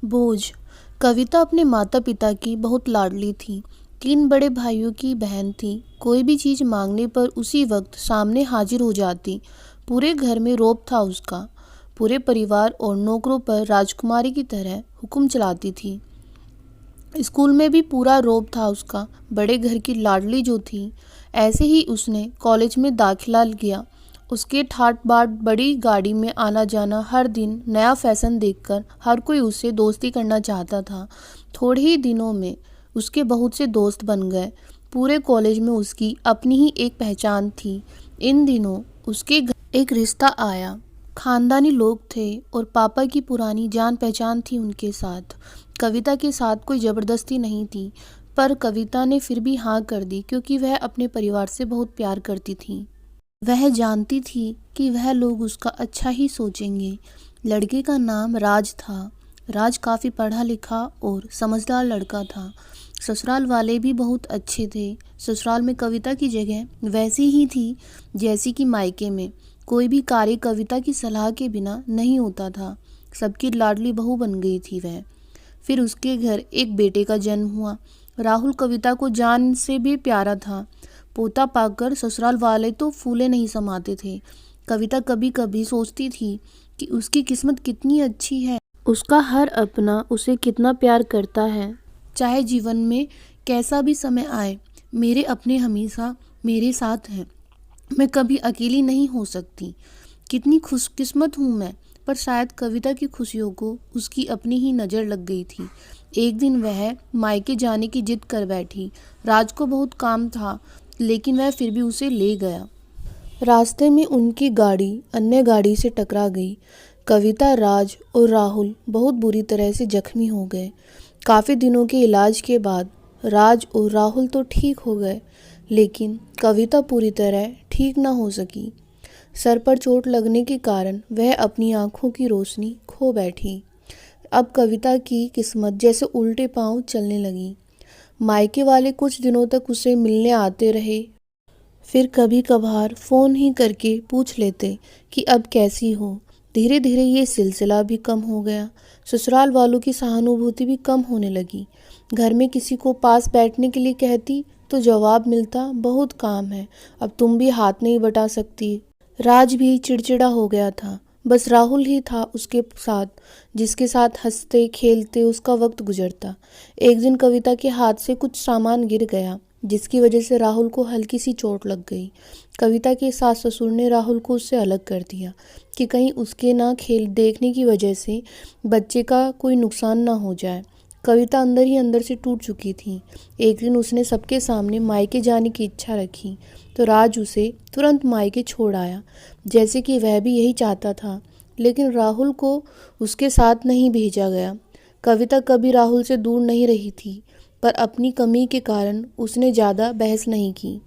बोझ। कविता अपने माता पिता की बहुत लाडली थी। 3 बड़े भाइयों की बहन थी। कोई भी चीज़ मांगने पर उसी वक्त सामने हाजिर हो जाती। पूरे घर में रौब था उसका। पूरे परिवार और नौकरों पर राजकुमारी की तरह हुक्म चलाती थी। स्कूल में भी पूरा रौब था उसका। बड़े घर की लाडली जो थी, ऐसे ही उसने कॉलेज में दाखिला लिया। उसके ठाट बाट बड़ी गाड़ी में आना जाना, हर दिन नया फैशन देखकर हर कोई उससे दोस्ती करना चाहता था। थोड़े ही दिनों में उसके बहुत से दोस्त बन गए। पूरे कॉलेज में उसकी अपनी ही एक पहचान थी। इन दिनों उसके घर एक रिश्ता आया। खानदानी लोग थे और पापा की पुरानी जान पहचान थी उनके साथ। कविता के साथ कोई ज़बरदस्ती नहीं थी, पर कविता ने फिर भी हाँ कर दी क्योंकि वह अपने परिवार से बहुत प्यार करती थी। वह जानती थी कि वह लोग उसका अच्छा ही सोचेंगे। लड़के का नाम राज था। राज काफ़ी पढ़ा लिखा और समझदार लड़का था। ससुराल वाले भी बहुत अच्छे थे। ससुराल में कविता की जगह वैसी ही थी जैसी कि मायके में। कोई भी कार्य कविता की सलाह के बिना नहीं होता था। सबकी लाडली बहू बन गई थी वह। फिर उसके घर एक बेटे का जन्म हुआ। राहुल कविता को जान से भी प्यारा था। पोता पाकर ससुराल वाले तो फूले नहीं समाते थे। कविता कभी कभी सोचती थी कि उसकी किस्मत कितनी अच्छी है। उसका हर अपना उसे कितना प्यार करता है। चाहे जीवन में कैसा भी समय आए, मेरे अपने हमेशा मेरे साथ हैं। मैं कभी अकेली नहीं हो सकती। कितनी खुशकिस्मत हूँ मैं। पर शायद कविता की खुशियों को उसकी अपनी ही नज़र लग गई थी। एक दिन वह मायके जाने की जिद कर बैठी। राज को बहुत काम था, लेकिन वह फिर भी उसे ले गया। रास्ते में उनकी गाड़ी अन्य गाड़ी से टकरा गई। कविता, राज और राहुल बहुत बुरी तरह से जख्मी हो गए। काफ़ी दिनों के इलाज के बाद राज और राहुल तो ठीक हो गए, लेकिन कविता पूरी तरह ठीक न हो सकी। सर पर चोट लगने के कारण वह अपनी आंखों की रोशनी खो बैठी। अब कविता की किस्मत जैसे उल्टे पांव चलने लगी। मायके वाले कुछ दिनों तक उसे मिलने आते रहे। फिर कभी कभार फ़ोन ही करके पूछ लेते कि अब कैसी हो। धीरे धीरे ये सिलसिला भी कम हो गया। ससुराल वालों की सहानुभूति भी कम होने लगी। घर में किसी को पास बैठने के लिए कहती तो जवाब मिलता, बहुत काम है, अब तुम भी हाथ नहीं बटा सकती। राज भी चिड़चिड़ा हो गया था। बस राहुल ही था उसके साथ, जिसके साथ हंसते खेलते उसका वक्त गुजरता। एक दिन कविता के हाथ से कुछ सामान गिर गया, जिसकी वजह से राहुल को हल्की सी चोट लग गई। कविता के सास ससुर ने राहुल को उससे अलग कर दिया कि कहीं उसके ना खेल देखने की वजह से बच्चे का कोई नुकसान ना हो जाए। कविता अंदर ही अंदर से टूट चुकी थी। एक दिन उसने सबके सामने मायके जाने की इच्छा रखी तो राज उसे तुरंत मायके छोड़ आया, जैसे कि वह भी यही चाहता था। लेकिन राहुल को उसके साथ नहीं भेजा गया। कविता कभी राहुल से दूर नहीं रही थी, पर अपनी कमी के कारण उसने ज़्यादा बहस नहीं की।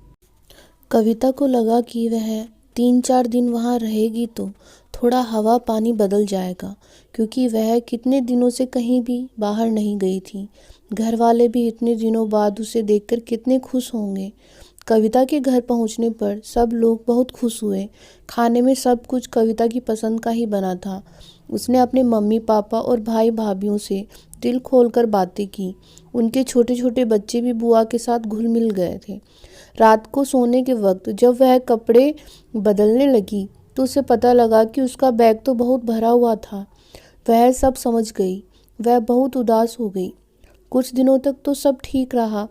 कविता को लगा कि वह 3-4 दिन वहाँ रहेगी तो थोड़ा हवा पानी बदल जाएगा, क्योंकि वह कितने दिनों से कहीं भी बाहर नहीं गई थी। घर वाले भी इतने दिनों बाद उसे देखकर कितने खुश होंगे। कविता के घर पहुंचने पर सब लोग बहुत खुश हुए। खाने में सब कुछ कविता की पसंद का ही बना था। उसने अपने मम्मी पापा और भाई भाभीियों से दिल खोलकर बातें की। उनके छोटे छोटे बच्चे भी बुआ के साथ घुल मिल गए थे। रात को सोने के वक्त जब वह कपड़े बदलने लगी तो उसे पता लगा कि उसका बैग तो बहुत भरा हुआ था। वह सब समझ गई। वह बहुत उदास हो गई। कुछ दिनों तक तो सब ठीक रहा,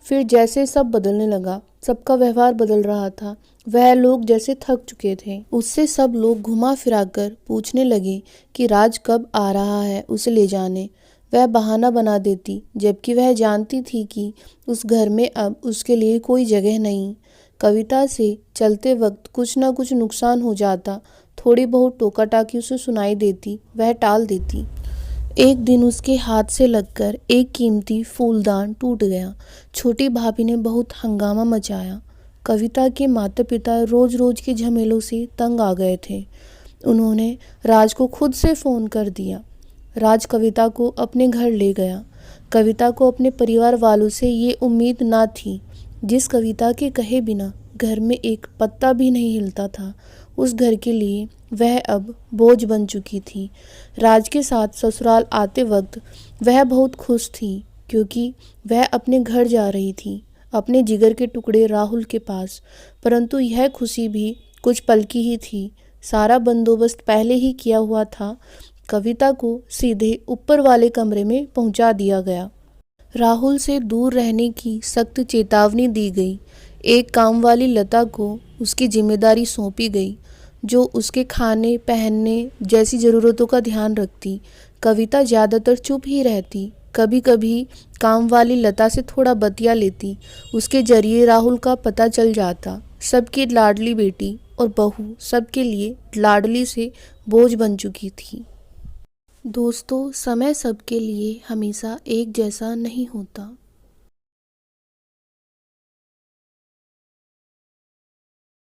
फिर जैसे सब बदलने लगा, सबका व्यवहार बदल रहा था। वह लोग जैसे थक चुके थे। उससे सब लोग घुमा फिराकर पूछने लगे कि राज कब आ रहा है उसे ले जाने। वह बहाना बना देती, जबकि वह जानती थी कि उस घर में अब उसके लिए कोई जगह नहीं। कविता से चलते वक्त कुछ ना कुछ नुकसान हो जाता। थोड़ी बहुत टोका टाकी उसे सुनाई देती, वह टाल देती। एक दिन उसके हाथ से लगकर एक कीमती फूलदान टूट गया। छोटी भाभी ने बहुत हंगामा मचाया। कविता के माता पिता रोज रोज के झमेलों से तंग आ गए थे। उन्होंने राज को खुद से फ़ोन कर दिया। राज कविता को अपने घर ले गया। कविता को अपने परिवार वालों से ये उम्मीद ना थी। जिस कविता के कहे बिना घर में एक पत्ता भी नहीं हिलता था, उस घर के लिए वह अब बोझ बन चुकी थी। राज के साथ ससुराल आते वक्त वह बहुत खुश थी, क्योंकि वह अपने घर जा रही थी, अपने जिगर के टुकड़े राहुल के पास। परंतु यह खुशी भी कुछ पल की ही थी। सारा बंदोबस्त पहले ही किया हुआ था। कविता को सीधे ऊपर वाले कमरे में पहुंचा दिया गया। राहुल से दूर रहने की सख्त चेतावनी दी गई। एक काम वाली लता को उसकी जिम्मेदारी सौंपी गई, जो उसके खाने पहनने जैसी ज़रूरतों का ध्यान रखती। कविता ज़्यादातर चुप ही रहती, कभी कभी काम वाली लता से थोड़ा बतिया लेती। उसके जरिए राहुल का पता चल जाता। सबकी लाडली बेटी और बहू सबके लिए लाडली से बोझ बन चुकी थी। दोस्तों, समय सबके लिए हमेशा एक जैसा नहीं होता।